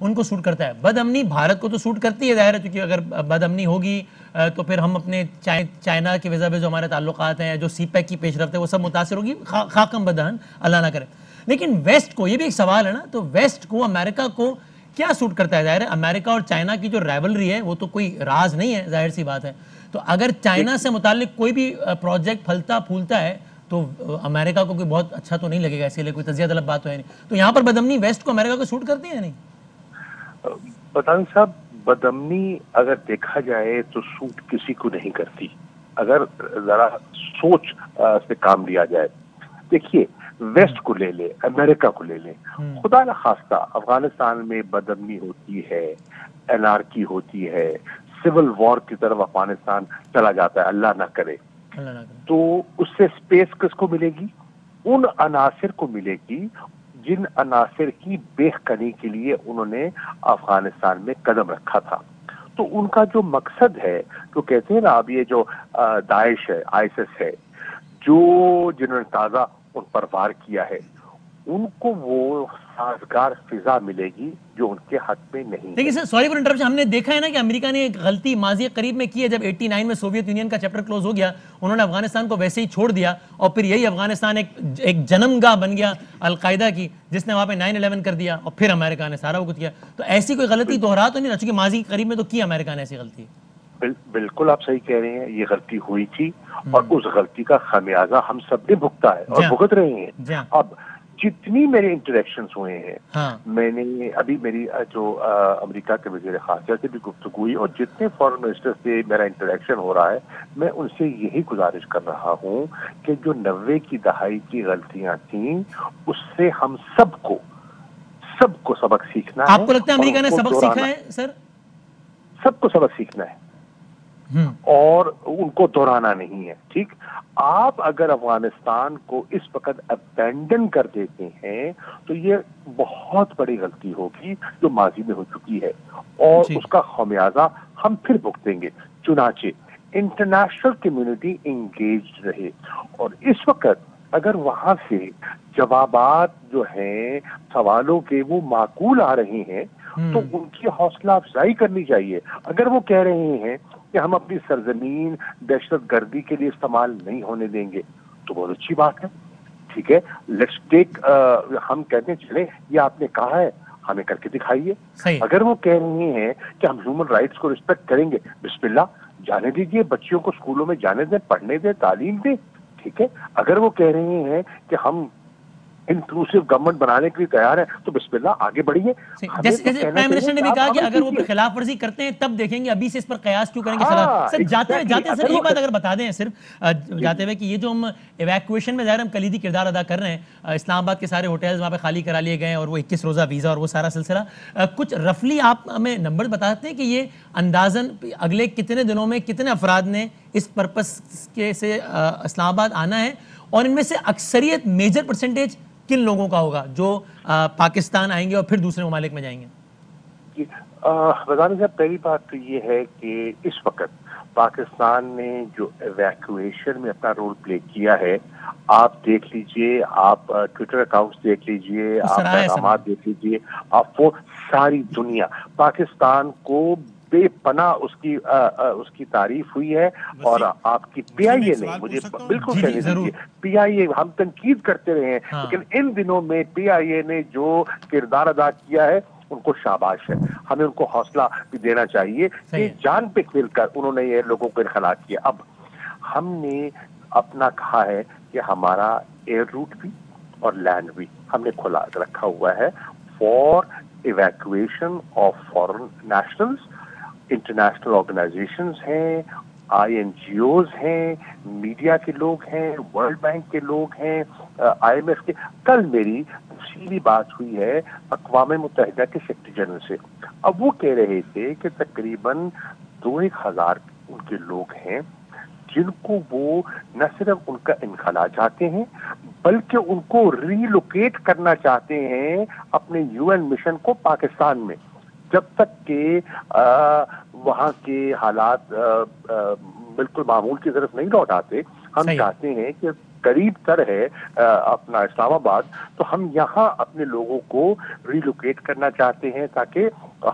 ان کو سوٹ کرتا ہے. بد امنی بھارت کو تو سوٹ کرتی ہے ظاہر ہے, کیونکہ اگر بد امنی ہوگی تو پھر ہم اپنے چائنا کی وجہ سے جو ہمارے تعلقات ہیں, جو سی پیک کی پیش رفت ہے, وہ سب متاثر ہوگی, خاکم بدہن اللہ نہ کرے. لیکن ویسٹ کو, یہ بھی ایک سوال ہے نا, تو ویسٹ کو, امریکہ کو کیا سوٹ کرتا ہے؟ ظاہر ہے امریکہ اور چائنا کی جو رائیولری ہے وہ تو کوئی راز نہیں ہے, ظاہر سی بات ہے. تو اگر چائنا سے متعلق کوئی بھی پروجیکٹ پھلتا پھولتا ہے تو امریکہ کو کوئی بہت اچھا تو نہیں لگے گا, اسی لیے کوئی تجزیہ طلب بات تو ہے نہیں. تو یہاں پر بدامنی ویسٹ کو امریکہ کو سوٹ کرتی ہے یا نہیں؟ بدان صاحب, بدامنی اگر دیکھا جائے تو سوٹ کسی کو نہیں کرتی, اگر ذرا سوچ سے کام لیا جائے. دیکھیے, ویسٹ کو لے لے, امریکہ کو لے لے, خدا نخواستہ افغانستان میں بدامنی ہوتی ہے, انارکی ہوتی ہے, سول وار کی طرف افغانستان چلا جاتا ہے, اللہ نہ کرے, تو اس سے سپیس کس کو ملے گی؟ ان عناصر کو ملے گی جن عناصر کی بیخ کنی کے لیے انہوں نے افغانستان میں قدم رکھا تھا. تو ان کا جو مقصد ہے, جو کہتے ہیں نا اب یہ جو داعش ہے, آئیسس ہے, جنہوں نے تازہ ان پر وار کیا ہے, ان کو وہ سازگار فضا ملے گی جو ان کے حق میں نہیں ہے. لیکن سر سوری فار انٹرپشن, ہم نے دیکھا ہے نا کہ امریکہ نے ایک غلطی ماضی قریب میں کی ہے, جب 89 میں سوویت یونین کا چیپٹر کلوز ہو گیا, انہوں نے افغانستان کو ویسے ہی چھوڑ دیا, اور پھر یہی افغانستان ایک جنم گاہ بن گیا القاعدہ کی, جس نے وہاں پہ 9/11 کر دیا, اور پھر امریکہ نے سارا وہ کچھ کیا. تو ایسی کوئی غلطی دوہرا تو نہیں رہا, چونکہ ماضی قریب میں تو کی امریکہ نے ایسی غلطی؟ بالکل آپ صحیح کہہ رہے ہیں, یہ غلطی ہوئی تھی, اور اس غلطی کا خمیازہ ہم سب نے بھگتا ہے اور بھگت رہے ہیں. اب جتنی میرے انٹریکشنز ہوئے ہیں, میں نے ابھی میری جو امریکہ کے وزیر خارجہ سے بھی گفتگو ہوئی, اور جتنے فارن منسٹر سے میرا انٹریکشن ہو رہا ہے, میں ان سے یہی گزارش کر رہا ہوں کہ جو 90 کی دہائی کی غلطیاں تھیں, اس سے ہم سب کو سبق سیکھنا ہے. آپ کو لگتا ہے امریکہ نے سبق سیکھا ہے سر؟ سب کو سبق سیکھنا ہے اور ان کو دہرانا نہیں ہے. ٹھیک, آپ اگر افغانستان کو اس وقت ابینڈن کر دیتے ہیں تو یہ بہت بڑی غلطی ہوگی جو ماضی میں ہو چکی ہے, اور اس کا خمیازہ ہم پھر بھگتیں گے. چنانچہ انٹرنیشنل کمیونٹی انگیج رہے, اور اس وقت اگر وہاں سے جوابات جو ہیں سوالوں کے وہ معقول آ رہے ہیں تو ان کی حوصلہ افزائی کرنی چاہیے. اگر وہ کہہ رہے ہیں کہ ہم اپنی سرزمین دہشت گردی کے لیے استعمال نہیں ہونے دیں گے, تو بہت اچھی بات ہے. ٹھیک ہے, لیٹس ٹیک, ہم کہتے ہیں چلیں یہ آپ نے کہا ہے, ہمیں کر کے دکھائیے. اگر وہ کہہ رہے ہیں کہ ہم ہیومن رائٹس کو رسپیکٹ کریں گے, بسم اللہ, جانے دیجیے, بچیوں کو اسکولوں میں جانے دیں, پڑھنے دیں, تعلیم دیں. ٹھیک ہے, اگر وہ کہہ رہے ہیں کہ ہم انکلوسیو گورنمنٹ بنانے کے لیے تیار ہے تو بسم اللہ آگے بڑھیے. جیسے پرائم منسٹر نے بھی کہا کہ اگر وہ خلاف ورزی کرتے ہیں تب دیکھیں گے, ابھی سے اس پر قیاس کیوں کریں گے خلاف. سر جاتے ہیں سر ایک بات اگر بتا دیں صرف جاتے ہوئے کہ یہ جو ہم ایویکویشن میں ظاہر ہم کلیدی کردار ادا کر رہے ہیں, اسلام آباد کے سارے ہوٹلز وہاں پہ خالی کرا لیے گئے, اور وہ 21 روزہ ویزا اور وہ سارا سلسلہ, کچھ رفلی آپ ہمیں نمبر بتا سکتے ہیں کہ یہ اندازاً اگلے کتنے دنوں میں کتنے افراد نے اس پرپس کے سے اسلام آباد آنا ہے, اور ان میں سے اکثریت میجر پرسنٹیج کن لوگوں کا ہوگا جو پاکستان آئیں گے اور پھر دوسرے ممالک میں جائیں گے؟ رضوان صاحب, پہلی بات تو یہ ہے کہ اس وقت پاکستان نے جو ایویکویشن میں اپنا رول پلے کیا ہے, آپ دیکھ لیجئے, آپ ٹویٹر اکاؤنٹس دیکھ لیجئے, آپ پیغامات دیکھ لیجئے, آپ وہ ساری دنیا پاکستان کو بے پناہ اس کی تعریف ہوئی ہے. اور آپ کی پی آئی اے نے, مجھے بالکل کہنے دیجیے, پی آئی اے, ہم تنقید کرتے رہے ہیں, لیکن ان دنوں میں پی آئی اے نے جو کردار ادا کیا ہے ان کو شاباش ہے. ہمیں ان کو حوصلہ بھی دینا چاہیے کہ جان پہ کھیل کر انہوں نے یہ لوگوں کو انخلا کیا. اب ہم نے اپنا کہا ہے کہ ہمارا ایئر روٹ بھی اور لینڈ بھی ہم نے کھلا رکھا ہوا ہے for evacuation of foreign nationals. International organizations ہیں, آئی این جی اوز ہیں, میڈیا کے لوگ ہیں, ورلڈ بینک کے لوگ ہیں, آئی ایم ایف کے. کل میری سیدھی بات ہوئی ہے اقوام متحدہ کے سیکرٹری جنرل سے. اب وہ کہہ رہے تھے کہ تقریباً 2,000 ان کے لوگ ہیں جن کو وہ نہ صرف ان کا انخلا چاہتے ہیں بلکہ ان کو ریلوکیٹ کرنا چاہتے ہیں اپنے یو این مشن کو پاکستان میں, جب تک کہ وہاں کے حالات بالکل معمول کی طرف نہیں لوٹ آتے. ہم چاہتے ہیں کہ قریب تر ہے اپنا اسلام آباد، تو ہم یہاں اپنے لوگوں کو ریلوکیٹ کرنا چاہتے ہیں تاکہ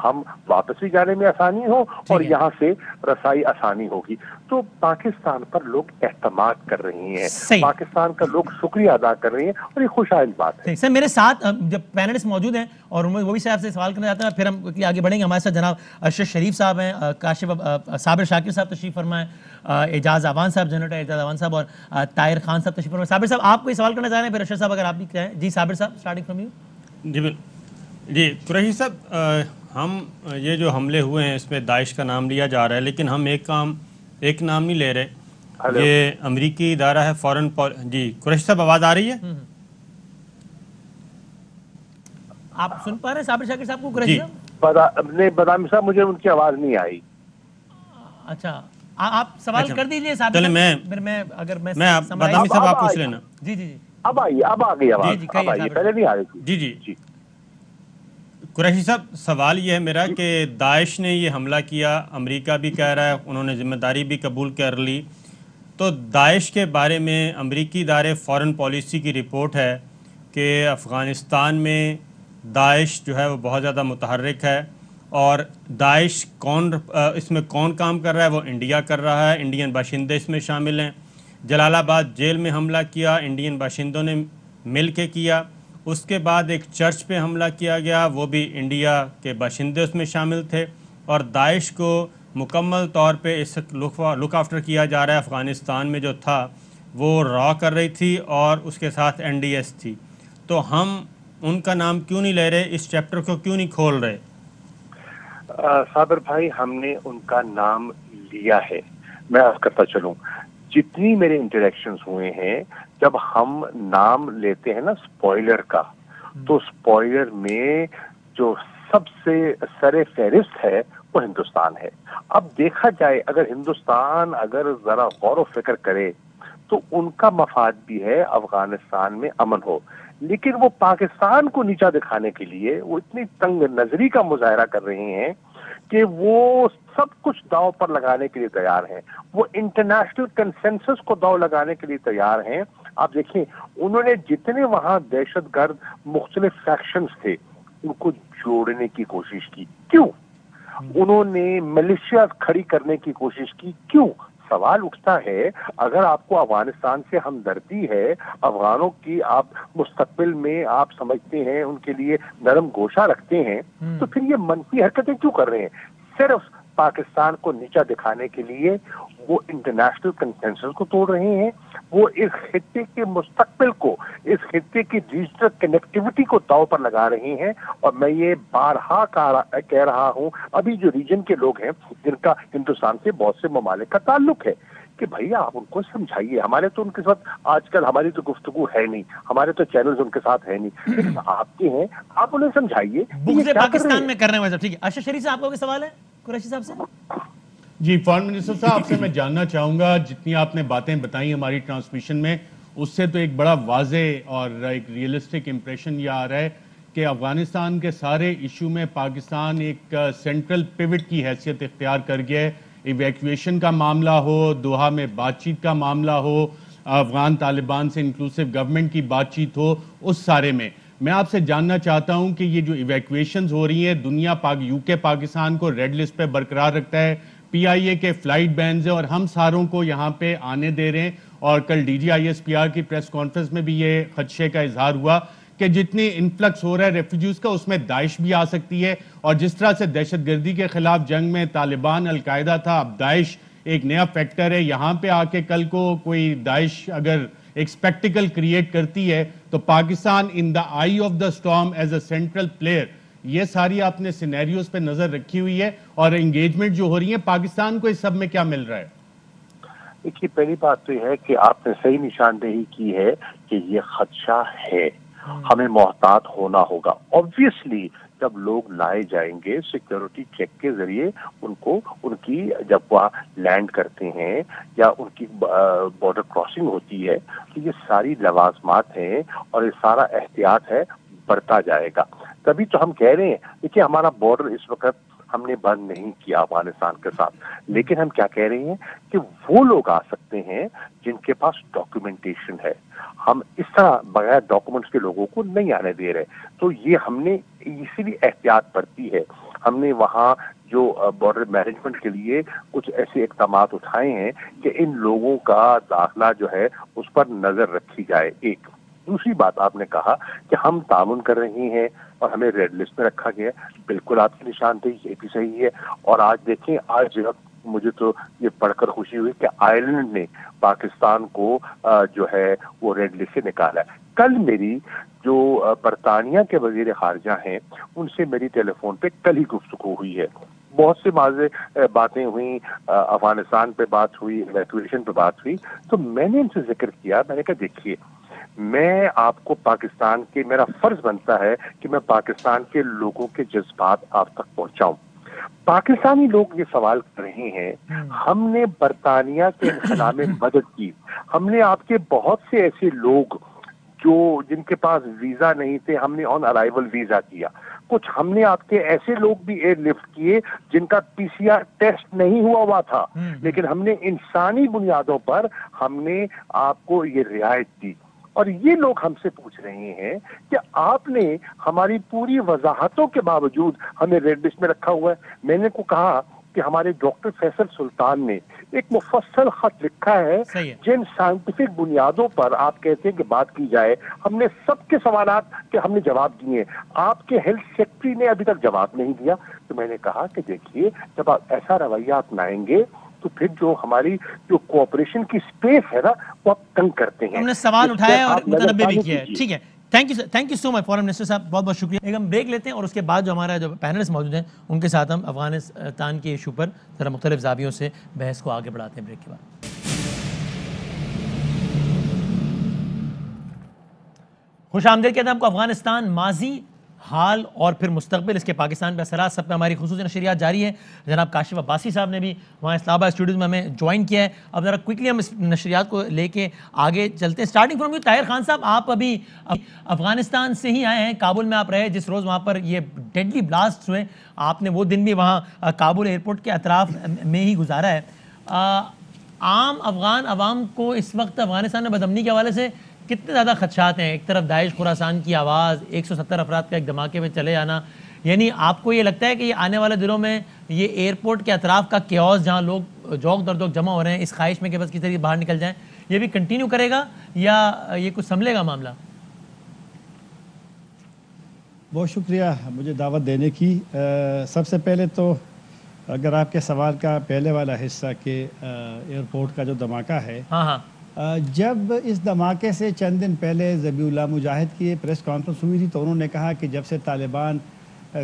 ہم واپس بھی جانے میں آسانی ہو اور یہاں سے رسائی آسانی ہوگی. تو پاکستان پر لوگ اعتماد کر رہے ہیں، پاکستان کا لوگ شکریہ ادا کر رہے ہیں اور یہ خوش آئند بات ہے. سر میرے ساتھ جب پینلسٹ موجود ہیں اور وہ بھی صاحب سے سوال کرنا چاہتے ہیں، پھر ہم آگے بڑھیں گے. ہمارے ساتھ جناب ارشد شریف صاحب ہیں، کاشف صابر شاکر صاحب تشریف فرمائیں، اعجاز اعوان صاحب جنرل اعجاز اعوان صاحب اور طاہر خان صاحب تشریف فرمائیں. صابر صاحب آپ کوئی سوال کرنا چاہ رہے ہیں؟ پھر ارشد صاحب اگر آپ بھی کہیں. جی صابر صاحب اسٹارٹنگ فرام یو. جی قریشی صاحب، ہم یہ جو حملے ہوئے ہیں اس میں داعش کا نام لیا جا رہا ہے، لیکن ہم ایک نام نہیں لے رہے. یہ امریکی ادارہ ہے فورن جی قریشی صاحب آواز آ رہی ہے؟ آپ سن پا رہے ہیں صابر شاکر صاحب کو؟ قریشی صاحب بدامی صاحب مجھے ان کی آواز نہیں آئی. اچھا آپ سوال کر دیجئے صاحب. چلیں میں بدامی صاحب آپ پوچھ لینا. جی جی جی اب آئیے، اب آ گئی آواز، اب آئیے، پہلے نہیں آ رہی تھی. جی جی قریشی صاحب سوال یہ ہے میرا کہ داعش نے یہ حملہ کیا، امریکہ بھی کہہ رہا ہے انہوں نے ذمہ داری بھی قبول کر لی، تو داعش کے بارے میں امریکی ادارے فورن پالیسی کی رپورٹ ہے کہ افغانستان میں داعش جو ہے وہ بہت زیادہ متحرک ہے، اور داعش اس میں کون کام کر رہا ہے؟ وہ انڈیا کر رہا ہے، انڈین باشندے اس میں شامل ہیں. جلال آباد جیل میں حملہ کیا انڈین باشندوں نے مل کے کیا. اس کے بعد ایک چرچ پہ حملہ کیا گیا، وہ بھی انڈیا کے باشندے اس میں شامل تھے. اور داعش کو مکمل طور پہ اس لک آفٹر کیا جا رہا ہے. افغانستان میں جو تھا وہ را کر رہی تھی اور اس کے ساتھ این ڈی ایس تھی. تو ہم ان کا نام کیوں نہیں لے رہے؟ اس چیپٹر کو کیوں نہیں کھول رہے؟ صابر بھائی ہم نے ان کا نام لیا ہے. میں آپ کرتا چلوں، جتنی میرے انٹریکشنز ہوئے ہیں، جب ہم نام لیتے ہیں نا سپوائلر کا، تو سپوائلر میں جو سب سے سر فہرست ہے وہ ہندوستان ہے. اب دیکھا جائے اگر ہندوستان اگر ذرا غور و فکر کرے تو ان کا مفاد بھی ہے افغانستان میں امن ہو، لیکن وہ پاکستان کو نیچا دکھانے کے لیے وہ اتنی تنگ نظری کا مظاہرہ کر رہے ہیں کہ وہ سب کچھ داؤ پر لگانے کے لیے تیار ہیں. وہ انٹرنیشنل کنسنسس کو داؤ لگانے کے لیے تیار ہیں. آپ دیکھیں انہوں نے جتنے وہاں دہشت گرد مختلف فیکشنز تھے ان کو جوڑنے کی کوشش کی. کیوں؟ انہوں نے ملیشیا کھڑی کرنے کی کوشش کی. کیوں؟ سوال اٹھتا ہے اگر آپ کو افغانستان سے ہمدردی ہے، افغانوں کی آپ مستقبل میں آپ سمجھتے ہیں ان کے لیے نرم گوشہ رکھتے ہیں، تو پھر یہ منفی حرکتیں کیوں کر رہے ہیں؟ صرف پاکستان کو نیچا دکھانے کے لیے وہ انٹرنیشنل کنسنسس کو توڑ رہے ہیں. وہ اس خطے کے مستقبل کو، اس خطے کی ڈیجیٹل کنیکٹیوٹی کو داؤ پر لگا رہے ہیں. اور میں یہ بارہا کہہ رہا ہوں، ابھی جو ریجن کے لوگ ہیں جن کا ہندوستان سے بہت سے ممالک کا تعلق ہے، کہ بھیا آپ ان کو سمجھائیے. ہمارے تو ان کے ساتھ آج کل ہماری تو گفتگو ہے نہیں، ہمارے تو چینلز ان کے ساتھ ہے نہیں، لیکن آپ کے ہیں، آپ انہیں سمجھائیے. بغض پاکستان میں کر رہے ہیں. ٹھیک ہے ارشد شریف صاحب آپ کا کوئی سوال ہے قریشی صاحب سے؟ جی فارن منسٹر صاحب آپ سے میں جاننا چاہوں گا، جتنی آپ نے باتیں بتائیں ہماری ٹرانسمیشن میں، اس سے تو ایک بڑا واضح اور ایک ریئلسٹک امپریشن یہ آ رہا ہے کہ افغانستان کے سارے ایشو میں پاکستان ایک سینٹرل پیوٹ کی حیثیت اختیار کر گیا ہے. ایویکویشن کا معاملہ ہو، دوحہ میں بات چیت کا معاملہ ہو، افغان طالبان سے انکلوسیو گورنمنٹ کی بات چیت ہو، اس سارے میں میں آپ سے جاننا چاہتا ہوں کہ یہ جو ایویکویشنز ہو رہی ہیں، دنیا یو کے پاکستان کو ریڈ لسٹ پہ برقرار رکھتا ہے، پی آئی اے کے فلائٹ بینز ہیں اور ہم ساروں کو یہاں پہ آنے دے رہے ہیں. اور کل D G I S P R کی پریس کانفرنس میں بھی یہ خدشے کا اظہار ہوا کہ جتنی انفلکس ہو رہا ہے ریفیوجیز کا اس میں داعش بھی آ سکتی ہے. اور جس طرح سے دہشت گردی کے خلاف جنگ میں طالبان القاعدہ تھا، اب داعش ایک نیا فیکٹر ہے. یہاں پہ آ کے کل کو کوئی داعش اگر ایک سپیکٹیکل کریٹ کرتی ہے تو Pakistan in the eye of the storm as a central player, یہ ساری آپ نے سینیریوز پہ نظر رکھی ہوئی ہے اور انگیجمنٹ جو ہو رہی ہے پاکستان کو اس سب میں کیا مل رہا ہے؟ دیکھیے پہلی بات تو یہ ہے کہ آپ نے صحیح نشاندہی کی ہے کہ یہ خدشہ ہے، ہمیں محتاط ہونا ہوگا. آبویسلی جب لوگ لائے جائیں گے سیکیورٹی چیک کے ذریعے ان کی جب وہاں لینڈ کرتے ہیں یا ان کی بارڈر کراسنگ ہوتی ہے تو یہ ساری لوازمات ہیں اور یہ سارا احتیاط ہے، برتا جائے گا. تبھی تو ہم کہہ رہے ہیں دیکھیے ہمارا بارڈر اس وقت ہم نے بند نہیں کیا افغانستان کے ساتھ، لیکن ہم کیا کہہ رہے ہیں کہ وہ لوگ آ سکتے ہیں جن کے پاس ڈاکیومنٹیشن ہے. ہم اس طرح بغیر ڈاکومنٹس کے لوگوں کو نہیں آنے دے رہے. تو یہ ہم نے اسی لیے احتیاط برتی ہے. ہم نے وہاں جو بارڈر مینجمنٹ کے لیے کچھ ایسے اقدامات اٹھائے ہیں کہ ان لوگوں کا داخلہ جو ہے اس پر نظر رکھی جائے. ایک دوسری بات آپ نے کہا کہ ہم تعاون کر رہے ہیں اور ہمیں ریڈ لسٹ میں رکھا گیا. بالکل آپ کی نشاندہی یہ بھی صحیح ہے. اور آج دیکھیں، آج مجھے تو یہ پڑھ کر خوشی ہوئی کہ آئرلینڈ نے پاکستان کو جو ہے وہ ریڈ لسٹ سے نکالا ہے. کل میری جو برطانیہ کے وزیر خارجہ ہیں ان سے میری ٹیلی فون پہ کل ہی گفتگو ہوئی ہے. بہت سے واضح باتیں ہوئیں، افغانستان پہ بات ہوئی، ایویکویشن پہ بات ہوئی. تو میں نے ان سے ذکر کیا، میں نے کہا دیکھیے میں آپ کو پاکستان کے، میرا فرض بنتا ہے کہ میں پاکستان کے لوگوں کے جذبات آپ تک پہنچاؤں. پاکستانی لوگ یہ سوال کر رہے ہیں، ہم نے برطانیہ کے انخلا میں مدد کی، ہم نے آپ کے بہت سے ایسے لوگ جو جن کے پاس ویزا نہیں تھے ہم نے آن ارائیول ویزا کیا. کچھ ہم نے آپ کے ایسے لوگ بھی ایئر لفٹ کیے جن کا پی سی آر ٹیسٹ نہیں ہوا تھا، لیکن ہم نے انسانی بنیادوں پر ہم نے آپ کو یہ رعایت دی. اور یہ لوگ ہم سے پوچھ رہے ہیں کہ آپ نے ہماری پوری وضاحتوں کے باوجود ہمیں ریڈ لسٹ میں رکھا ہوا ہے. میں نے کو کہا کہ ہمارے ڈاکٹر فیصل سلطان نے ایک مفصل خط لکھا ہے جن سائنٹیفک بنیادوں پر آپ کہتے ہیں کہ بات کی جائے. ہم نے سب کے سوالات کے ہم نے جواب دیے. آپ کے ہیلتھ سیکرٹری نے ابھی تک جواب نہیں دیا. تو میں نے کہا کہ دیکھیے جب آپ ایسا رویہ اپنائیں گے تو پھر جو ہماری جو کوآپریشن کی سپیس ہے نا وہ آپ تنگ کرتے ہیں. ہم نے سوال اٹھایا اور متنبع بھی کیا ہے. ٹھیک ہے، thank you so much foreign minister صاحب، بہت بہت شکریہ. ایک ہم بریک لیتے ہیں اور اس کے بعد جو ہمارا جو پینلسٹ موجود ہیں ان کے ساتھ ہم افغانستان کے ایشو پر ذرا مختلف زاویوں سے بحث کو آگے بڑھاتے ہیں. بریک کے بعد خوش آمدید کہتے ہیں آپ کو. افغانستان ماضی، حال اور پھر مستقبل، اس کے پاکستان پہ اثرات، سب پہ ہماری خصوصی نشریات جاری ہیں. جناب کاشف عباسی صاحب نے بھی وہاں اسلام آباد اسٹوڈیوز میں ہمیں جوائن کیا ہے. اب ذرا کوئکلی ہم اس نشریات کو لے کے آگے چلتے ہیں. Starting from you Tahir Khan صاحب، آپ ابھی افغانستان سے ہی آئے ہیں. کابل میں آپ رہے جس روز وہاں پر یہ ڈیڈلی بلاسٹ ہوئے. آپ نے وہ دن بھی وہاں کابل ایئرپورٹ کے اطراف میں ہی گزارا ہے. عام افغان عوام کو اس وقت افغانستان میں بدامنی کے حوالے سے کتنے زیادہ خدشات ہیں؟ ایک طرف داعش خراسان کی آواز، 170 افراد کا ایک دھماکے میں چلے جانا، یعنی آپ کو یہ لگتا ہے کہ یہ آنے والے دنوں میں یہ ایئرپورٹ کے اطراف کا کیوس جہاں لوگ جوک در جوک جمع ہو رہے ہیں اس خواہش میں کہ بس کسی طریقے باہر نکل جائیں، یہ بھی کنٹینیو کرے گا یا یہ کچھ سنبھلے گا معاملہ؟ بہت شکریہ مجھے دعوت دینے کی. سب سے پہلے تو اگر آپ کے سوال کا پہلے والا حصہ کہ ایئرپورٹ کا جو دھماکہ ہے، جب اس دھماکے سے چند دن پہلے ذبیح اللہ مجاہد کی پریس کانفرنس ہوئی تھی تو انہوں نے کہا کہ جب سے طالبان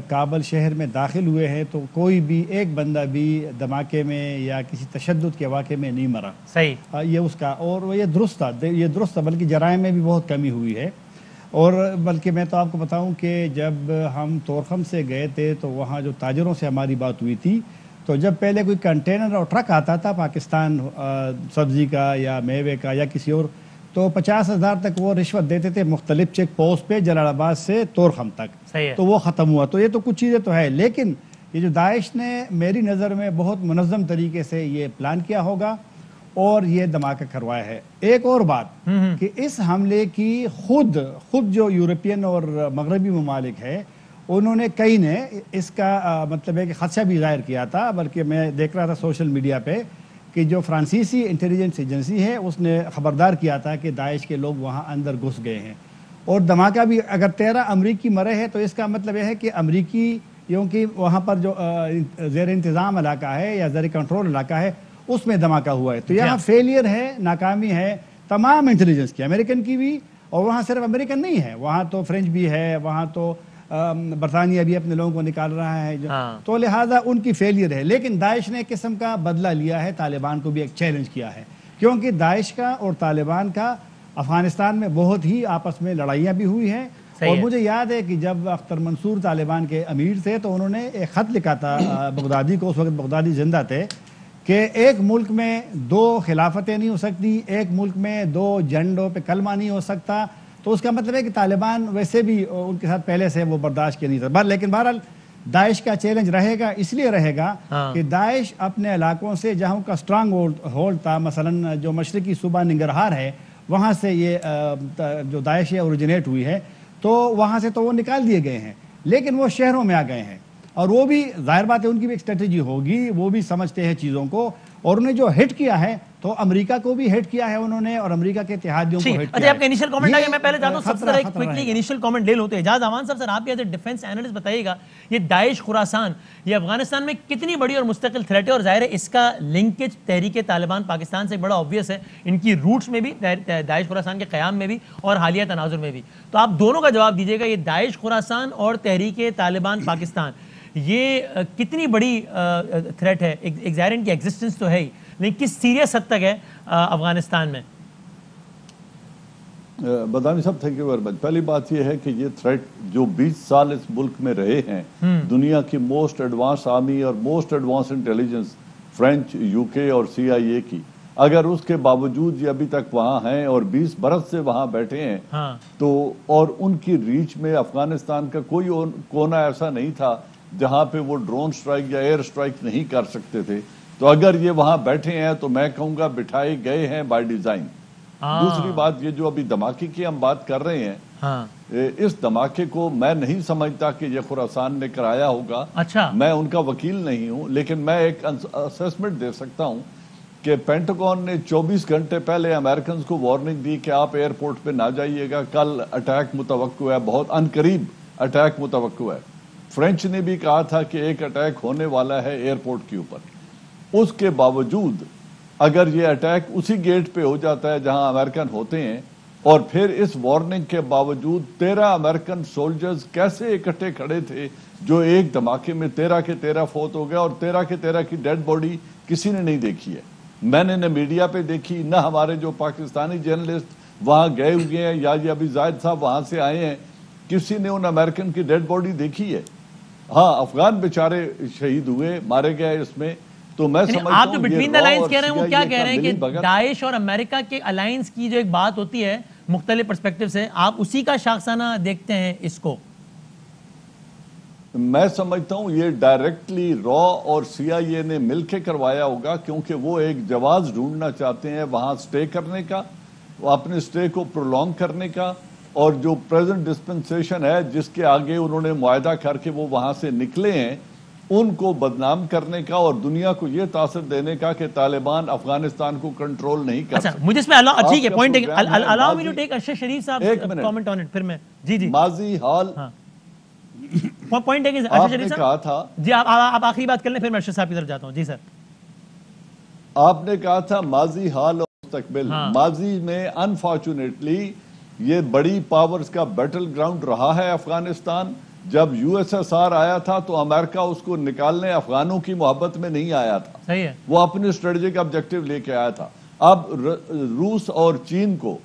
کابل شہر میں داخل ہوئے ہیں تو کوئی بھی ایک بندہ بھی دھماکے میں یا کسی تشدد کے واقعے میں نہیں مرا. صحیح، یہ اس کا، اور یہ درست تھا، بلکہ جرائم میں بھی بہت کمی ہوئی ہے. اور بلکہ میں تو آپ کو بتاؤں کہ جب ہم طورخم سے گئے تھے تو وہاں جو تاجروں سے ہماری بات ہوئی تھی تو جب پہلے کوئی کنٹینر اور ٹرک آتا تھا پاکستان سبزی کا یا میوے کا یا کسی اور، تو 50,000 تک وہ رشوت دیتے تھے مختلف چیک پوسٹ پہ جلال آباد سے طورخم تک. تو وہ ختم ہوا. تو یہ تو کچھ چیزیں تو ہے، لیکن یہ جو داعش نے میری نظر میں بہت منظم طریقے سے یہ پلان کیا ہوگا اور یہ دھماکہ کروایا ہے. ایک اور بات کہ اس حملے کی خود جو یورپین اور مغربی ممالک ہے انہوں نے کئی نے اس کا مطلب ہے کہ خدشہ بھی ظاہر کیا تھا. بلکہ میں دیکھ رہا تھا سوشل میڈیا پہ کہ جو فرانسیسی انٹیلیجنس ایجنسی ہے اس نے خبردار کیا تھا کہ داعش کے لوگ وہاں اندر گھس گئے ہیں. اور دھماکہ بھی اگر 13 امریکی مرے ہیں تو اس کا مطلب یہ ہے کہ امریکی، کیونکہ وہاں پر جو زیر انتظام علاقہ ہے یا زیر کنٹرول علاقہ ہے اس میں دھماکہ ہوا ہے. تو یہاں فیلئر ہے، ناکامی ہے تمام انٹیلیجنس کی، امریکن کی بھی، اور وہاں صرف امریکن نہیں ہے، وہاں تو فرینچ بھی ہے، وہاں تو برطانیہ بھی اپنے لوگوں کو نکال رہا ہے. تو لہٰذا ان کی فیلئر ہے. لیکن داعش نے ایک قسم کا بدلہ لیا ہے، طالبان کو بھی ایک چیلنج کیا ہے، کیونکہ داعش کا اور طالبان کا افغانستان میں بہت ہی آپس میں لڑائیاں بھی ہوئی ہیں. اور مجھے یاد ہے کہ جب اختر منصور طالبان کے امیر تھے تو انہوں نے ایک خط لکھا تھا بغدادی کو، اس وقت بغدادی زندہ تھے، کہ ایک ملک میں 2 خلافتیں نہیں ہو سکتی، ایک ملک میں 2 جھنڈوں پہ کلمہ نہیں ہو سکتا. تو اس کا مطلب ہے کہ طالبان ویسے بھی ان کے ساتھ پہلے سے وہ برداشت کے نہیں تھا. لیکن بہرحال داعش کا چیلنج رہے گا، اس لیے رہے گا کہ داعش اپنے علاقوں سے جہاں کا اسٹرانگ ہولڈ تھا، مثلا جو مشرقی صوبہ ننگرہار ہے وہاں سے یہ جو داعش اوریجنیٹ ہوئی ہے، تو وہاں سے تو وہ نکال دیے گئے ہیں، لیکن وہ شہروں میں آ گئے ہیں، اور وہ بھی ظاہر بات ہے ان کی بھی ایک اسٹریٹجی ہوگی، وہ بھی سمجھتے ہیں چیزوں کو، اور انہیں جو ہٹ کیا ہے تو امریکہ کو بھی ہٹ کیا ہے انہوں نے، اور امریکہ کے اتحادیوں کو ہٹ کیا ہے۔ اچھا، آپ کا انیشل کامنٹ آگے میں پہلے چاہتا ہوں سب سے ایک کوئکلی انیشل کامنٹ لے لوں تو اعجاز امان صاحب، سر آپ ایز اے ڈیفنس اینالسٹ بتائیے گا یہ داعش خراسان یہ افغانستان میں کتنی بڑی اور مستقل تھریٹ ہے، اور ظاہر ہے اس کا لنکیج تحریک طالبان پاکستان سے بڑا آبویس ہے، ان کی روٹس میں بھی، داعش خراسان کے قیام میں بھی اور حالیہ تناظر میں بھی، تو آپ دونوں کا جواب دیجیے گا، یہ داعش خراسان اور تحریک طالبان پاکستان یہ کتنی بڑی تھریٹ ہے؟ ایک ظاہر ان کی ایگزسٹنس تو ہے ہی، لیکن کس سیریس حد تک ہے افغانستان میں؟ بدامی صاحب تھینک یو ویری مچ۔ پہلی بات یہ ہے کہ یہ تھریٹ جو 20 سال اس ملک میں رہے ہیں، دنیا کی موسٹ ایڈوانس آرمی اور most advance intelligence French, you کے اور سی آئی اے کی، اگر اس کے باوجود یہ ابھی تک وہاں ہیں اور 20 برس سے وہاں بیٹھے ہیں، تو اور ان کی ریچ میں افغانستان کا کوئی کونا ایسا نہیں تھا جہاں پہ وہ ڈرون سٹرائک یا ایئر سٹرائک نہیں کر سکتے تھے، تو اگر یہ وہاں بیٹھے ہیں تو میں کہوں گا بٹھائے گئے ہیں بائی ڈیزائن۔ دوسری بات، یہ جو ابھی دھماکے کی ہم بات کر رہے ہیں، اس دھماکے کو میں نہیں سمجھتا کہ یہ خراسان نے کرایا ہوگا، میں ان کا وکیل نہیں ہوں، لیکن میں ایک اسیسمنٹ دے سکتا ہوں کہ پینٹاگون نے 24 گھنٹے پہلے امریکنز کو وارننگ دی کہ آپ ایئرپورٹ پہ نہ جائیے گا، کل اٹیک متوقع ہے، بہت عنقریب اٹیک متوقع ہے۔ فرینچ نے بھی کہا تھا کہ ایک اٹیک ہونے والا ہے ایئرپورٹ کے اوپر، اس کے باوجود اگر یہ اٹیک اسی گیٹ پہ ہو جاتا ہے جہاں امریکن ہوتے ہیں، اور پھر اس وارننگ کے باوجود 13 امریکن سولجرز کیسے اکٹھے کھڑے تھے جو ایک دھماکے میں 13 کے 13 فوت ہو گئے، اور 13 کے 13 کی ڈیڈ باڈی کسی نے نہیں دیکھی ہے، میں نے نہ میڈیا پہ دیکھی، نہ ہمارے جو پاکستانی جرنلسٹ وہاں گئے ہوئے ہیں یا یہ ابھی زاہد صاحب وہاں سے آئے ہیں، کسی نے ان امریکن کی ڈیڈ باڈی دیکھی ہے۔ ہاں، افغان بیچارے شہید ہوئے، مارے گئے اس میں، تو میں سمجھتا ہوں آپ جو بٹوین دا لائنز کہہ رہے ہیں وہ کیا کہہ رہے ہیں کہ داعش اور امریکہ کے الائنس کی جو ایک بات ہوتی ہے مختلف پرسپیکٹیو سے، آپ اسی کا شاخسانہ دیکھتے ہیں اس کو؟ میں سمجھتا ہوں یہ ڈائریکٹلی را اور سی آئی اے نے مل کے کروایا ہوگا، کیونکہ وہ ایک جواز ڈھونڈنا چاہتے ہیں وہاں سٹے کرنے کا، اپنے سٹے کو پرولونگ کرنے کا، اور جو پریزنٹ ڈسپنسیشن ہے جس کے آگے انہوں نے معاہدہ کر کے وہ وہاں سے نکلے ہیں، ان کو بدنام کرنے کا اور دنیا کو یہ تاثر دینے کا کہ طالبان افغانستان کو کنٹرول نہیں کر سکتے۔ مجھے اس میں ٹھیک ہے point allow me to take Arshad Sharif sahab comment on it, پھر میں جی ماضی حال پوائنٹ ہے کہ ارشد شریف صاحب کہا تھا، جی آپ آخری بات کر لیں پھر میں ارشد صاحب کی طرف جاتا ہوں۔ جی سر، آپ نے کہا تھا ماضی حال اور مستقبل، ماضی میں انفارچونیٹلی یہ بڑی پاورز کا بیٹل گراؤنڈ رہا ہے افغانستان۔ جب یو ایس ایس آر آیا تھا تو امریکہ اس کو نکالنے افغانوں کی محبت میں نہیں آیا تھا، صحیح ہے، وہ اپنے اسٹریٹجک آبجیکٹیو لے کے آیا تھا۔ اب روس اور چین کو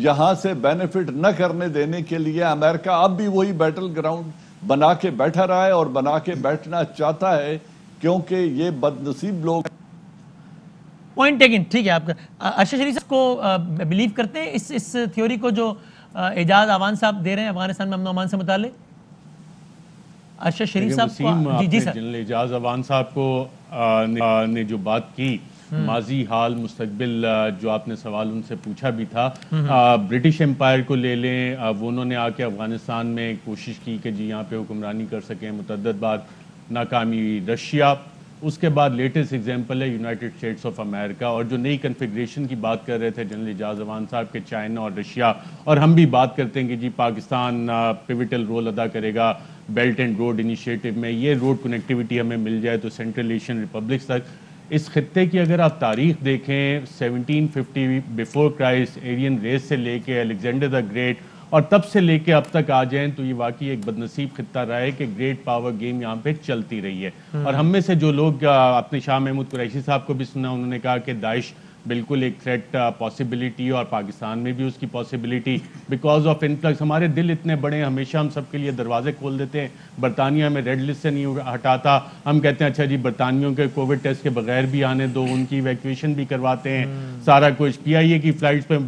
یہاں سے بینیفٹ نہ کرنے دینے کے لیے امریکہ اب بھی وہی بیٹل گراؤنڈ بنا کے بیٹھا رہا ہے اور بنا کے بیٹھنا چاہتا ہے، کیونکہ یہ بد نصیب لوگ۔ پوائنٹ ٹیکن، ٹھیک ہے آپ کا۔ ارشد شریف صاحب کو بلیو کرتے ہیں اس تھیوری کو جو اعجاز امان صاحب دے رہے ہیں افغانستان میں امن و امان سے متعلق؟ ارشد شریف صاحب جی سر، جنرل اعجاز امان صاحب کو نے جو بات کی ماضی حال مستقبل، جو آپ نے سوال ان سے پوچھا بھی تھا، برٹش امپائر کو لے لیں، وہ انہوں نے آ کے افغانستان میں کوشش کی کہ جی یہاں پہ حکمرانی کر سکیں، متعدد بار ناکامی ہوئی۔ رشیا، اس کے بعد لیٹسٹ ایگزامپل ہے یونائٹڈ اسٹیٹس آف امریکہ، اور جو نئی کنفیگریشن کی بات کر رہے تھے جنرل اعجاز امان صاحب کے چائنا اور رشیا، اور ہم بھی بات کرتے ہیں کہ جی پاکستان پیوٹل رول ادا کرے گا بیلٹ اینڈ روڈ انیشیٹو میں، یہ روڈ کنیکٹیوٹی ہمیں مل جائے تو سینٹرل ایشین ریپبلکس تک۔ اس خطے کی اگر آپ تاریخ دیکھیں 1750 بیفور کرائسٹ، ایرین ریس سے لے کے الیگزینڈر دا گریٹ اور تب سے لے کے اب تک آ جائیں تو یہ واقعی ایک بدنصیب خطہ رہا ہے کہ گریٹ پاور گیم یہاں پہ چلتی رہی ہے۔ اور ہم میں سے جو لوگ، اپنے شاہ محمود قریشی صاحب کو بھی سنا، انہوں نے کہا کہ داعش بالکل ایک تھریٹ پاسبلٹی اور پاکستان میں بھی اس کی پاسبلٹی بیکاز آف انفلکس. ہمارے دل اتنے بڑے ہیں, ہمیشہ ہم سب کے لیے دروازے کھول دیتے ہیں. برطانیہ میں ریڈ لسٹ سے نہیں ہٹاتا, ہم کہتے ہیں اچھا جی برطانیوں کے کووڈ ٹیسٹ کے بغیر بھی آنے دو, ان کی ایویکویشن بھی کرواتے ہیں, سارا کچھ. PIA کی فلائٹس پہ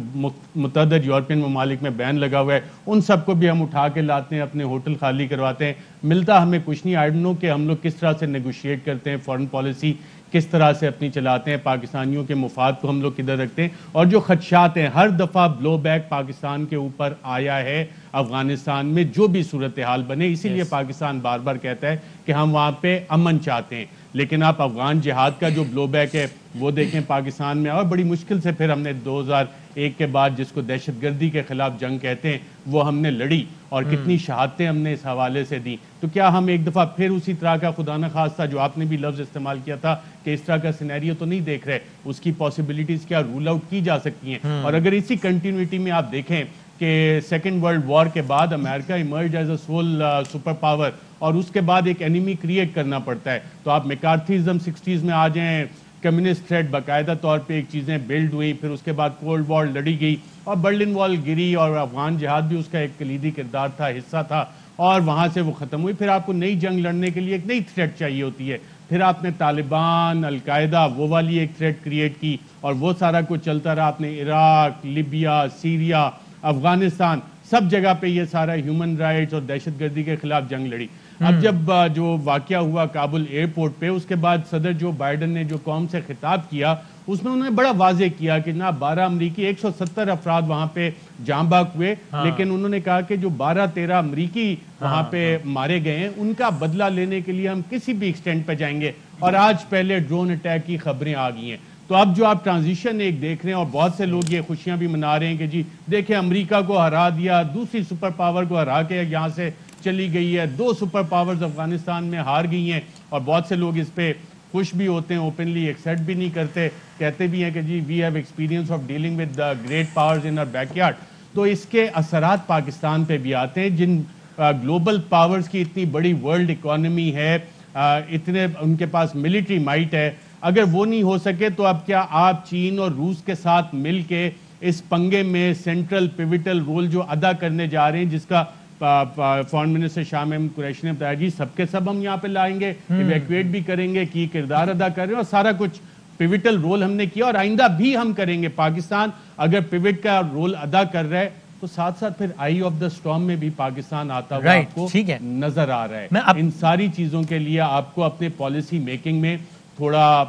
متعدد یورپین ممالک میں بین لگا ہوا ہے, ان سب کو بھی ہم اٹھا کے لاتے ہیں, اپنے ہوٹل خالی کرواتے ہیں. ملتا ہمیں کچھ نہیں. آئی ڈونٹ نو کہ ہم لوگ کس طرح سے نیگوشیٹ کرتے ہیں, فارن پالیسی کس طرح سے اپنی چلاتے ہیں, پاکستانیوں کے مفاد کو ہم لوگ کدھر رکھتے ہیں. اور جو خدشات ہیں, ہر دفعہ بلو بیک پاکستان کے اوپر آیا ہے افغانستان میں جو بھی صورتحال بنے. اسی لیے پاکستان بار بار کہتا ہے کہ ہم وہاں پہ امن چاہتے ہیں. لیکن آپ افغان جہاد کا جو بلو بیک ہے وہ دیکھیں پاکستان میں, اور بڑی مشکل سے پھر ہم نے 2001 کے بعد جس کو دہشت گردی کے خلاف جنگ کہتے ہیں وہ ہم نے لڑی, اور کتنی شہادتیں ہم نے اس حوالے سے دی. تو کیا ہم ایک دفعہ پھر اسی طرح کا خدا نہ خواستہ, جو آپ نے بھی لفظ استعمال کیا تھا کہ اس طرح کا سینیریو تو نہیں دیکھ رہے, اس کی پاسبلٹیز کیا رول آؤٹ کی جا سکتی ہیں؟ اور اگر اسی کنٹینیوٹی میں آپ دیکھیں کہ سیکنڈ ورلڈ وار کے بعد امریکہ emerge as a sole super power, اور اس کے بعد ایک اینیمی کریٹ کرنا پڑتا ہے. تو آپ میکارتھیزم 60s میں آ جائیں, کمیونسٹ تھریٹ باقاعدہ طور پہ ایک چیزیں بلڈ ہوئی, پھر اس کے بعد کولڈ وار لڑی گئی اور برلن وال گری, اور افغان جہاد بھی اس کا ایک کلیدی کردار تھا, حصہ تھا, اور وہاں سے وہ ختم ہوئی. پھر آپ کو نئی جنگ لڑنے کے لیے ایک نئی تھریٹ چاہیے ہوتی ہے. پھر آپ نے طالبان, القاعدہ, وہ والی ایک تھریٹ کریٹ کی, اور وہ سارا کچھ چلتا رہا. آپ نے عراق, لیبیا, سیریا, افغانستان, سب جگہ پہ یہ سارا ہیومن رائٹس اور دہشت گردی کے خلاف جنگ لڑی. اب جب جو واقعہ ہوا کابل ایئرپورٹ پہ, اس کے بعد صدر جو بائیڈن نے جو قوم سے خطاب کیا اس میں انہوں نے بڑا واضح کیا کہ نہ 12 امریکی 170 افراد وہاں پہ جاں باک ہوئے, لیکن انہوں نے کہا کہ جو 12-13 امریکی وہاں پہ مارے گئے ہیں ان کا بدلہ لینے کے لیے ہم کسی بھی ایکسٹینٹ پہ جائیں گے. اور آج پہلے ڈرون اٹیک کی خبریں آ گئی ہیں. تو اب جو آپ ٹرانزیشن ایک دیکھ رہے ہیں, اور بہت سے لوگ یہ خوشیاں بھی منا رہے ہیں کہ جی دیکھیں امریکہ کو ہرا دیا, دوسری سپر پاور کو ہرا کے یہاں سے چلی گئی ہے, 2 سپر پاورز افغانستان میں ہار گئی ہیں. اور بہت سے لوگ اس پہ خوش بھی ہوتے ہیں, اوپنلی ایکسیپٹ بھی نہیں کرتے, کہتے بھی ہیں کہ جی we have experience of dealing with great powers in our backyard. تو اس کے اثرات پاکستان پہ بھی آتے ہیں. جن گلوبل پاورز کی اتنی بڑی ورلڈ اکانومی ہے, اتنے ان کے پاس ملٹری مائٹ ہے, اگر وہ نہیں ہو سکے تو اب کیا آپ چین اور روس کے ساتھ مل کے اس پنگے میں سینٹرل پیوٹل رول جو ادا کرنے جا رہے ہیں, جس کا فارن منسٹر شاہ محمود قریشی نے بتایا جی سب کے سب ہم یہاں پہ لائیں گے, ایویکویٹ بھی کریں گے, کی کردار ادا کر رہے ہیں, اور سارا کچھ پیوٹل رول ہم نے کیا اور آئندہ بھی ہم کریں گے. پاکستان اگر پیوٹ کا رول ادا کر رہا ہے تو ساتھ ساتھ پھر آئی آف دا اسٹارم میں بھی پاکستان آتا ہوا آپ کو نظر آ رہا ہے. ان ساری چیزوں کے لیے آپ کو اپنے پالیسی میکنگ میں تھوڑا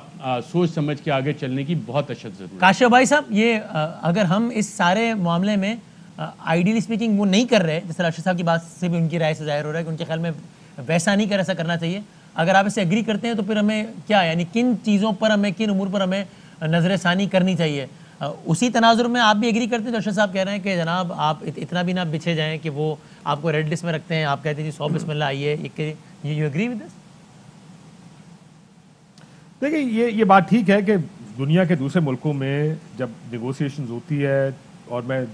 سوچ سمجھ کے آگے چلنے کی بہت اشد ضرورت ہے. کاشف بھائی صاحب, یہ اگر ہم اس سارے معاملے میں آئیڈیلی اسپیکنگ وہ نہیں کر رہے, جیسے راشد صاحب کی بات سے بھی ان کی رائے سے ظاہر ہو رہا ہے کہ ان کے خیال میں ویسا نہیں ایسا کرنا چاہیے, اگر آپ اسے ایگری کرتے ہیں تو پھر ہمیں کیا, یعنی کن چیزوں پر ہمیں, کن امور پر ہمیں نظر ثانی کرنی چاہیے؟ اسی تناظر میں آپ بھی ایگری کرتے ہیں تو ارشد صاحب کہہ رہے ہیں کہ جناب آپ اتنا بھی نہ بچھے جائیں کہ وہ آپ کو ریڈ لسٹ میں رکھتے ہیں, آپ کہتے ہیں جی 100 بسم اللہ آئیے, یو ایگری ود دس؟ دیکھیں یہ بات ٹھیک ہے کہ دنیا کے دوسرے ملکوں میں جب نیگوسیشنز ہوتی ہے, اور میں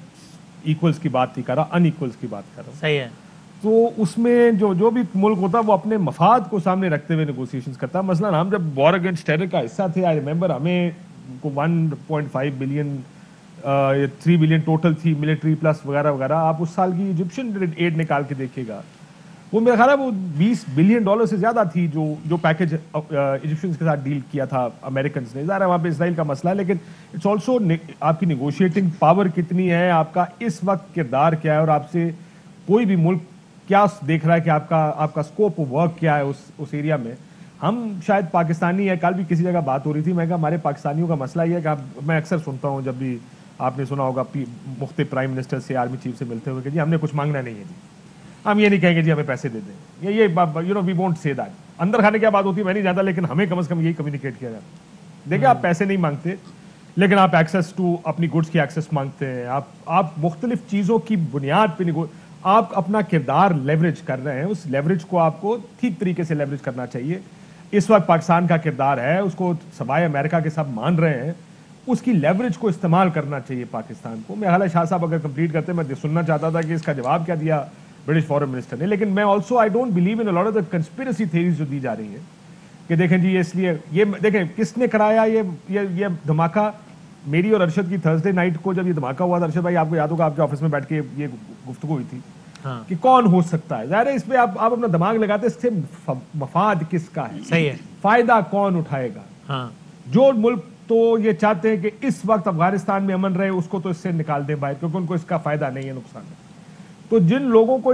ایکولز کی بات نہیں کر رہا, ان ایکولز کی بات کر رہا ہوں, صحیح ہے, تو اس میں جو بھی ملک ہوتا ہے وہ اپنے مفاد کو سامنے رکھتے ہوئے نیگوسیشنز کرتا ہے. مثلا ہم جب وار اگینسٹ ٹیرر کا حصہ تھے, آئی ریمبر ہمیں کو 1.5 بلین 3 بلین ٹوٹل تھی ملٹری پلس وغیرہ وغیرہ. آپ اس سال کی ایجپشن ایڈ نکال کے دیکھیے گا, وہ میرا خیال ہے وہ $20 بلین سے زیادہ تھی جو پیکج ایجپشنز کے ساتھ ڈیل کیا تھا امریکنز نے. ظاہر ہے وہاں پہ اسرائیل کا مسئلہ ہے, لیکن اٹس آلسو آپ کی نیگوشیٹنگ پاور کتنی ہے, آپ کا اس وقت کردار کیا ہے, اور آپ سے کوئی بھی ملک کیا دیکھ رہا ہے کہ آپ کا اسکوپ آف ورک کیا ہے اس ایریا میں. ہم شاید پاکستانی ہے, کل بھی کسی جگہ بات ہو رہی تھی, میں کہا ہمارے پاکستانیوں کا مسئلہ یہ ہے کہ میں اکثر سنتا ہوں, جب بھی آپ نے سنا ہوگا مختلف پرائم منسٹر سے, آرمی چیف سے ملتے ہوئے کہ جی ہم نے کچھ مانگنا نہیں ہے, جی ہم یہ نہیں کہیں گے جی ہمیں پیسے دے دیں, یہ you know we won't say that. اندر کھانے کیا بات ہوتی ہے میں نہیں جانتا, لیکن ہمیں کم از کم یہی کمیونیکیٹ کیا جاتا ہے. دیکھیں آپ پیسے نہیں مانگتے, لیکن آپ ایکسیس ٹو اپنی گڈس کی ایکسیس مانگتے ہیں. آپ مختلف چیزوں کی بنیاد پہ آپ اپنا کردار لیوریج کر رہے ہیں. اس لیوریج کو آپ کو ٹھیک طریقے سے لیوریج کرنا چاہیے. اس وقت پاکستان کا کردار ہے, اس کو سوائے امریکہ کے سب مان رہے ہیں, اس کی لیوریج کو استعمال کرنا چاہیے پاکستان کو. میں حالانکہ شاہ صاحب اگر کمپلیٹ کرتے, میں سننا چاہتا تھا کہ اس کا جواب کیا دیا برٹش فارن منسٹر نے, لیکن میں also I don't believe in lot of the conspiracy theories جو دی جا رہی ہیں کہ دیکھیں جی اس لیے یہ دیکھیں کس نے کرایا یہ دھماکہ. میری اور ارشد کی تھرسڈے نائٹ کو جب یہ دھماکہ ہوا تھا، ارشد بھائی آپ کو یاد ہوگا آپ کے آفس میں بیٹھ کے یہ گفتگو ہوئی تھی کہ کون ہو سکتا ہے. ظاہر ہے اس پہ آپ اپنا دماغ لگاتے اس سے مفاد کس کا ہے، صحیح ہے، فائدہ کون اٹھائے گا. جو ملک تو یہ چاہتے ہیں کہ اس وقت افغانستان میں امن رہے اس کو تو اس سے نکال دیں باہر، کیونکہ ان کو اس کا فائدہ نہیں ہے، نقصان ہے. تو جن لوگوں کو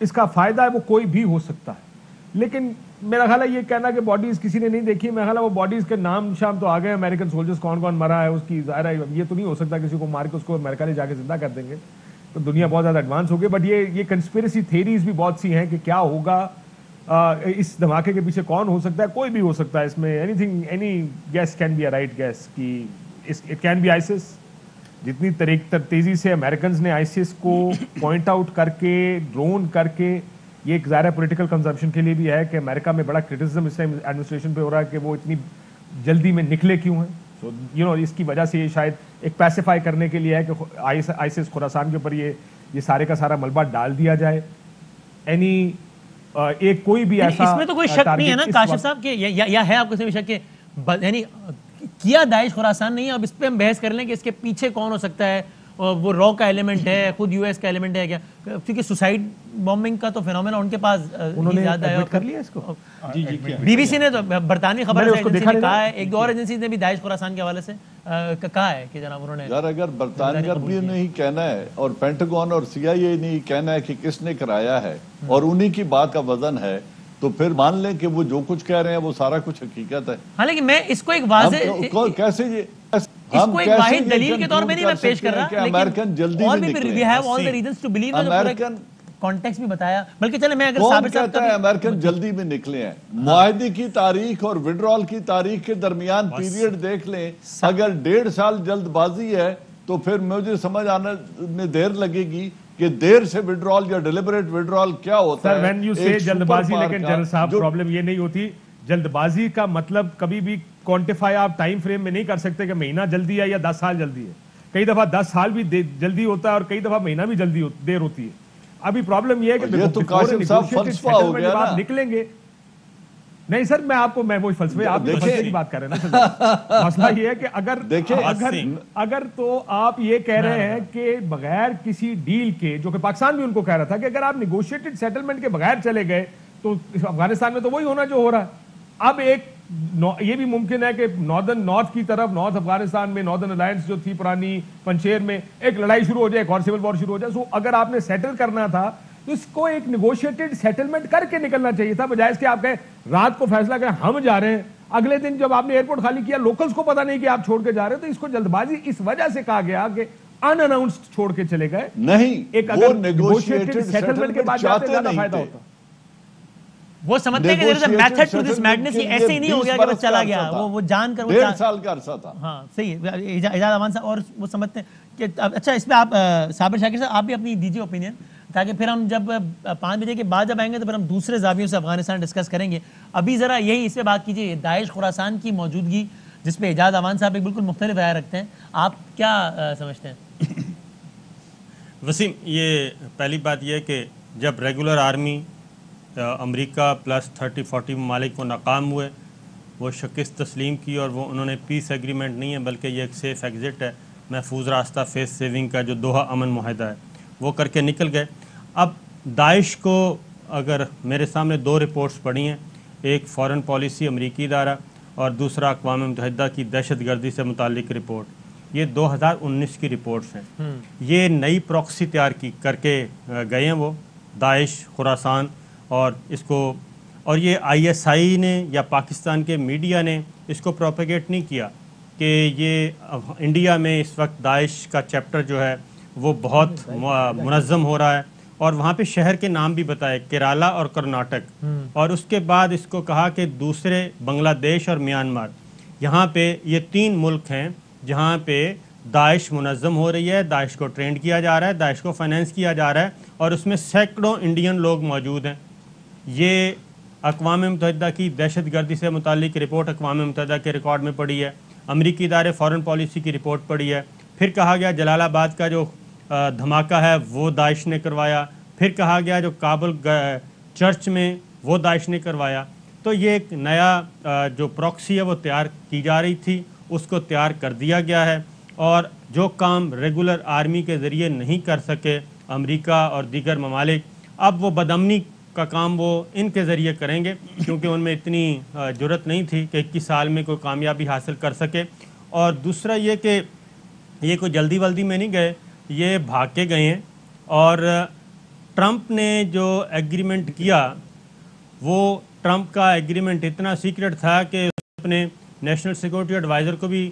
اس کا فائدہ ہے وہ کوئی بھی ہو سکتا ہے. لیکن میرا خیال ہے یہ کہنا کہ باڈیز کسی نے نہیں دیکھی، میرا خیال ہے وہ باڈیز کے نام شام تو آ گئے، امریکن سولجرز کون کون مرا ہے اس کی ظاہر ہے یہ تو نہیں ہو سکتا کسی کو مار کے اس کو امریکہ لے جا کے زندہ کر دیں گے، تو دنیا بہت زیادہ ایڈوانس ہو گئی. بٹ یہ کنسپیریسی تھیریز بھی بہت سی ہیں کہ کیا ہوگا، اس دھماکے کے پیچھے کون ہو سکتا ہے. کوئی بھی ہو سکتا ہے اس میں، any guess can be a right guess کہ اٹ کین بی آئیسس. جتنی تیزی سے امریکنز نے آئیسس کو پوائنٹ آؤٹ کر کے ڈرون کر کے، یہ ایک ظاہر پولیٹیکل کنزمپشن کے لیے بھی ہے کہ امریکہ میں بڑا کرٹیسزم اس ٹائم ایڈمنسٹریشن پہ ہو رہا ہے کہ وہ اتنی جلدی میں نکلے کیوں ہیں. سو اس کی وجہ سے یہ شاید ایک پیسیفائی کرنے کے لیے ہے کہ آئیسس خراسان کے اوپر یہ سارے کا سارا ملبہ ڈال دیا جائے. ایک کوئی بھی ایسا اس میں تو کوئی شک نہیں ہے نا کاشف صاحب کہ یا ہے آپ کو اس میں شک کہ یعنی کیا داعش خراسان نہیں ہے. اب اس پہ ہم بحث کر لیں کہ اس کے پیچھے کون ہو سکتا ہے، وہ را کا ایلیمنٹ ہے، خود یو ایس کا ایلیمنٹ ہے کیا، کیونکہ سوسائڈ بامبنگ کا تو فینومینا ان کے پاس زیادہ ہے. کر لیا اس کو بی بی سی نے تو برطانوی خبر ایجنسی نے کہا ہے، ایک دو اور ایجنسیز نے بھی داعش خراسان کے حوالے سے کہا ہے کہ جناب انہوں نے یار اگر برطانیہ بھی نہیں کہنا ہے اور پینٹاگون اور سی آئی اے نہیں کہنا ہے کہ کس نے کرایا ہے اور انہی کی بات کا وزن ہے، تو پھر مان لیں کہ وہ جو کچھ کہہ رہے ہیں وہ سارا کچھ حقیقت ہے. حالانکہ میں اس کو ایک واضح کیسے اس کو ایک واحد دلیل کے طور پہ نہیں میں پیش کر رہا، امریکن جلدی اور میں بھی we have all the reasons to believe American context بھی بتایا. بلکہ چلے میں اگر کون صابر صاحب کہتا ہے امریکن جلدی میں نکلے ہیں؟ معاہدے کی تاریخ اور وڈرال کی تاریخ کے درمیان پیریڈ دیکھ لیں، اگر 1.5 سال جلد بازی ہے تو پھر مجھے سمجھ آنے میں دیر لگے گی کہ دیر سے وڈرال یا ڈیلیبریٹ وڈرال کیا ہوتا ہے. سر وین یو سے جلد بازی، لیکن جنرل صاحب پرابلم یہ نہیں ہوتی. جلد بازی کا مطلب کبھی بھی کوانٹیفائی آپ ٹائم فریم میں نہیں کر سکتے کہ مہینہ جلدی ہے یا 10 سال جلدی ہے. کئی دفعہ 10 سال بھی جلدی ہوتا ہے اور کئی دفعہ مہینہ بھی جلدی دیر ہوتی ہے. ابھی پرابلم یہ ہے کہ یہ تو کاشف صاحب فلسفہ ہو گیا نا. آپ نکلیں گے نہیں سر، میں وہی فلسفے آپ فلسفے کی بات کر رہے ہیں نا. مسئلہ یہ ہے کہ اگر تو آپ یہ کہہ رہے ہیں کہ بغیر کسی ڈیل کے، جو کہ پاکستان بھی ان کو کہہ رہا تھا کہ اگر آپ نیگوشیٹڈ سیٹلمنٹ کے بغیر چلے گئے تو افغانستان میں تو وہی ہونا جو ہو رہا ہے. اب ایک یہ بھی ممکن ہے کہ نارتھ کی طرف، نارتھ افغانستان میں ناردرن الائنس جو تھی پرانی پنشیر میں، ایک لڑائی شروع ہو جائے، ایک اور سول وار شروع ہو جائے. سو اگر آپ نے سیٹل کرنا تھا تو اس کو ایک نیگوشیٹڈ سیٹلمنٹ کر کے نکلنا چاہیے تھا، بجائے اس کے آپ کہیں رات کو فیصلہ کریں ہم جا رہے ہیں، اگلے دن جب آپ نے ایئرپورٹ خالی کیا لوکلز کو پتہ نہیں کہ آپ چھوڑ کے جا رہے ہیں. تو اس کو جلد بازی اس وجہ سے کہا گیا کہ ان اناؤنسڈ چھوڑ کے چلے گئے. نہیں، ایک اگر نیگوشیٹڈ سیٹلمنٹ کے بعد جاتے زیادہ فائدہ ہوتا. وہ سمجھتے ہیں کہ there is a method to this madness. یہ ایسے ہی نہیں ہو گیا کہ بس چلا گیا، وہ جان کر 1.5 سال کا عرصہ تھا. ہاں صحیح ہے اعجاز امان صاحب. اور وہ سمجھتے ہیں کہ اچھا اس پہ آپ صابر شاکر صاحب آپ بھی اپنی دیجیے اوپینین، تاکہ پھر ہم جب 5 بجے کے بعد جب آئیں گے تو پھر ہم دوسرے زاویوں سے افغانستان ڈسکس کریں گے. ابھی ذرا یہی اس پہ بات کیجیے، داعش خراسان کی موجودگی جس پہ اعجاز امان صاحب ایک بالکل مختلف رائے رکھتے ہیں، آپ کیا سمجھتے ہیں؟ وسیم، یہ پہلی بات یہ ہے کہ جب ریگولر آرمی امریکہ پلس 30-40 ممالک وہ ناکام ہوئے، وہ شکست تسلیم کی اور وہ انہوں نے پیس ایگریمنٹ نہیں ہے بلکہ یہ ایک سیف ایگزٹ ہے، محفوظ راستہ فیس سیونگ کا جو دوحہ امن معاہدہ ہے وہ کر کے نکل گئے. اب داعش کو اگر میرے سامنے 2 رپورٹس پڑھی ہیں، ایک فارن پالیسی امریکی ادارہ اور دوسرا اقوام متحدہ کی دہشت گردی سے متعلق رپورٹ، یہ 2019 کی رپورٹس ہیں. یہ نئی پروکسی تیار کر کے گئے ہیں وہ داعش خراسان، اور اس کو اور یہ آئی ایس آئی نے یا پاکستان کے میڈیا نے اس کو پروپیگیٹ نہیں کیا کہ یہ انڈیا میں اس وقت داعش کا چیپٹر جو ہے وہ بہت منظم ہو رہا ہے، اور وہاں پہ شہر کے نام بھی بتائے، کیرالا اور کرناٹک. اور اس کے بعد اس کو کہا کہ دوسرے بنگلہ دیش اور میانمار، یہاں پہ یہ 3 ملک ہیں جہاں پہ داعش منظم ہو رہی ہے، داعش کو ٹرینڈ کیا جا رہا ہے، داعش کو فائنینس کیا جا رہا ہے، اور اس میں سینکڑوں انڈین لوگ موجود ہیں. یہ اقوام متحدہ کی دہشت گردی سے متعلق رپورٹ اقوام متحدہ کے ریکارڈ میں پڑی ہے، امریکی ادارے فارن پالیسی کی رپورٹ پڑی ہے. پھر کہا گیا جلال آباد کا جو دھماکہ ہے وہ داعش نے کروایا، پھر کہا گیا جو کابل چرچ میں وہ داعش نے کروایا. تو یہ ایک نیا جو پروکسی ہے وہ تیار کی جا رہی تھی، اس کو تیار کر دیا گیا ہے. اور جو کام ریگولر آرمی کے ذریعے نہیں کر سکے امریکہ اور دیگر ممالک، اب وہ بدامنی کا کام وہ ان کے ذریعے کریں گے، کیونکہ ان میں اتنی جرت نہیں تھی کہ 21 سال میں کوئی کامیابی حاصل کر سکے۔ اور دوسرا یہ کہ یہ کوئی جلدی ولدی میں نہیں گئے، یہ بھاگ کے گئے ہیں، اور ٹرمپ نے جو ایگریمنٹ کیا وہ ٹرمپ کا ایگریمنٹ اتنا سیکرٹ تھا کہ اپنے نیشنل سیکورٹی ایڈوائزر کو بھی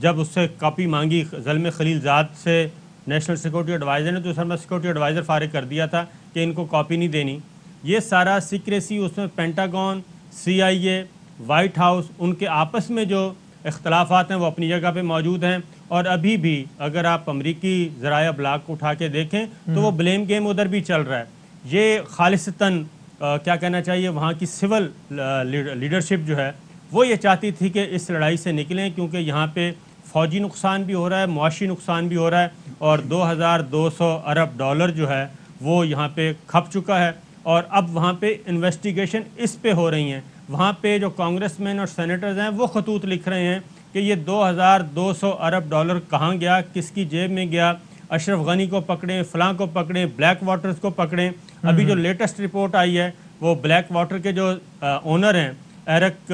جب اس سے کاپی مانگی زلمے خلیل زاد سے نیشنل سیکورٹی ایڈوائزر نے، تو سر میں سیکورٹی ایڈوائزر فارغ کر دیا تھا کہ ان کو کاپی نہیں دینی۔ یہ سارا سیکریسی اس میں پینٹاگون، CIA، وائٹ ہاؤس، ان کے آپس میں جو اختلافات ہیں وہ اپنی جگہ پہ موجود ہیں، اور ابھی بھی اگر آپ امریکی ذرائع ابلاغ کو اٹھا کے دیکھیں تو وہ بلیم گیم ادھر بھی چل رہا ہے۔ یہ خالصتاً کیا کہنا چاہیے، وہاں کی سول لیڈرشپ جو ہے وہ یہ چاہتی تھی کہ اس لڑائی سے نکلیں، کیونکہ یہاں پہ فوجی نقصان بھی ہو رہا ہے، معاشی نقصان بھی ہو رہا ہے، اور 2200 ارب ڈالر جو ہے وہ یہاں پہ کھپ چکا ہے، اور اب وہاں پہ انویسٹیگیشن اس پہ ہو رہی ہیں۔ وہاں پہ جو کانگریس مین اور سینیٹرز ہیں وہ خطوط لکھ رہے ہیں کہ یہ 2200 ارب ڈالر کہاں گیا، کس کی جیب میں گیا، اشرف غنی کو پکڑیں، فلاں کو پکڑیں، بلیک واٹرز کو پکڑیں۔ ابھی جو لیٹسٹ رپورٹ آئی ہے وہ بلیک واٹر کے جو اونر ہیں ایرک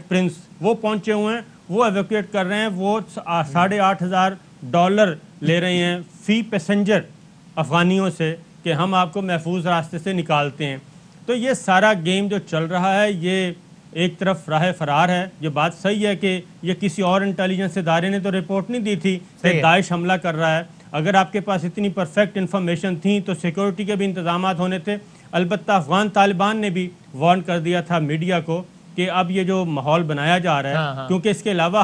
پرنس، وہ پہنچے ہوئے ہیں، وہ ایویکویٹ کر رہے ہیں، وہ $8,500 لے رہے ہیں فی پیسنجر افغانیوں سے کہ ہم آپ کو محفوظ راستے سے نکالتے ہیں۔ تو یہ سارا گیم جو چل رہا ہے یہ ایک طرف راہ فرار ہے۔ یہ بات صحیح ہے کہ یہ کسی اور انٹیلیجنس ادارے نے تو رپورٹ نہیں دی تھی کہ داعش حملہ کر رہا ہے۔ اگر آپ کے پاس اتنی پرفیکٹ انفارمیشن تھی تو سیکورٹی کے بھی انتظامات ہونے تھے۔ البتہ افغان طالبان نے بھی وارن کر دیا تھا میڈیا کو کہ اب یہ جو ماحول بنایا جا رہا ہے، کیونکہ اس کے علاوہ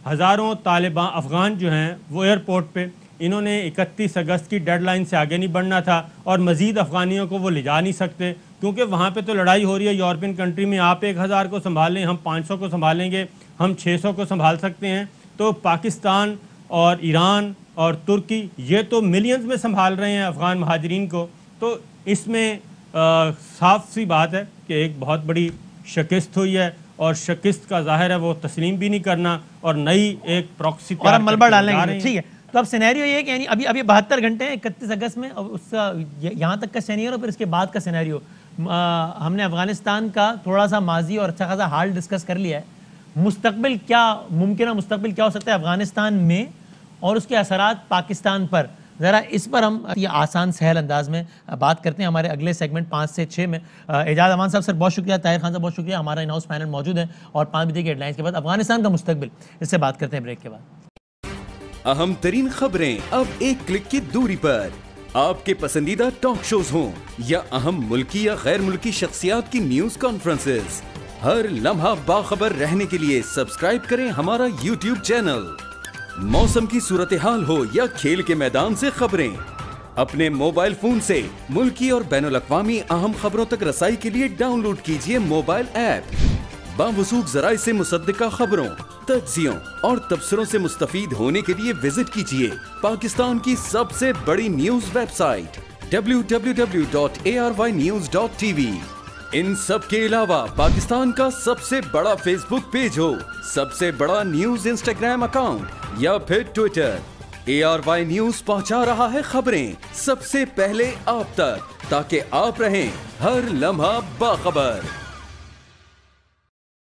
ہزاروں طالبان افغان جو ہیں وہ ایئرپورٹ پہ، انہوں نے 31 اگست کی ڈیڈ لائن سے آگے نہیں بڑھنا تھا، اور مزید افغانیوں کو وہ لے جا نہیں سکتے، کیونکہ وہاں پہ تو لڑائی ہو رہی ہے یورپین کنٹری میں، آپ 1000 کو سنبھالیں، ہم 500 کو سنبھالیں گے، ہم 600 کو سنبھال سکتے ہیں۔ تو پاکستان اور ایران اور ترکی یہ تو ملینز میں سنبھال رہے ہیں افغان مہاجرین کو۔ تو اس میں صاف سی بات ہے کہ ایک بہت بڑی شکست ہوئی ہے، اور شکست کا ظاہر ہے وہ تسلیم بھی نہیں کرنا، اور نئی ایک پراکسی اور ہم ملبہ ڈالیں گے۔ ٹھیک ہے، تو اب سینیریو یہ ہے کہ یعنی ابھی 72 گھنٹے ہیں 31 اگست میں، اس کا یہاں تک کا سینیریو اور پھر اس کے بعد کا سینیریو، ہم نے افغانستان کا تھوڑا سا ماضی اور اچھا خاصا حال ڈسکس کر لیا ہے۔ مستقبل کیا، ممکنہ مستقبل کیا ہو سکتا ہے افغانستان میں اور اس کے اثرات پاکستان پر، ذرا اس پر ہم یہ آسان سہل انداز میں بات کرتے ہیں ہمارے اگلے سیگمنٹ 5 سے 6 میں۔ اعجاز امان صاحب سر بہت شکریہ، طاہر خان صاحب بہت شکریہ، ہمارا ان ہاؤس پینل موجود ہے، اور 5 بجے کی ہیڈ لائنز کے بعد افغانستان کا مستقبل، اس سے بات کرتے ہیں بریک کے بعد۔ اہم ترین خبریں اب ایک کلک کی دوری پر، آپ کے پسندیدہ ٹاک شوز ہوں یا اہم ملکی یا غیر ملکی شخصیات کی نیوز کانفرنسز، ہر لمحہ باخبر رہنے کے لیے سبسکرائب کریں ہمارا YouTube چینل۔ موسم کی صورتحال ہو یا کھیل کے میدان سے خبریں، اپنے موبائل فون سے ملکی اور بین الاقوامی اہم خبروں تک رسائی کے لیے ڈاؤن لوڈ کیجیے موبائل ایپ۔ باوثوق ذرائع سے مصدقہ خبروں، تجزیوں اور تبصروں سے مستفید ہونے کے لیے وزٹ کیجیے پاکستان کی سب سے بڑی نیوز ویب سائٹ www.arYnews.tv۔ ان سب کے علاوہ پاکستان کا سب سے بڑا فیس بک پیج ہو، سب سے بڑا نیوز انسٹاگرام اکاؤنٹ یا پھر ٹویٹر، ARY نیوز پہنچا رہا ہے خبریں سب سے پہلے آپ تک، تاکہ آپ رہیں ہر لمحہ باخبر۔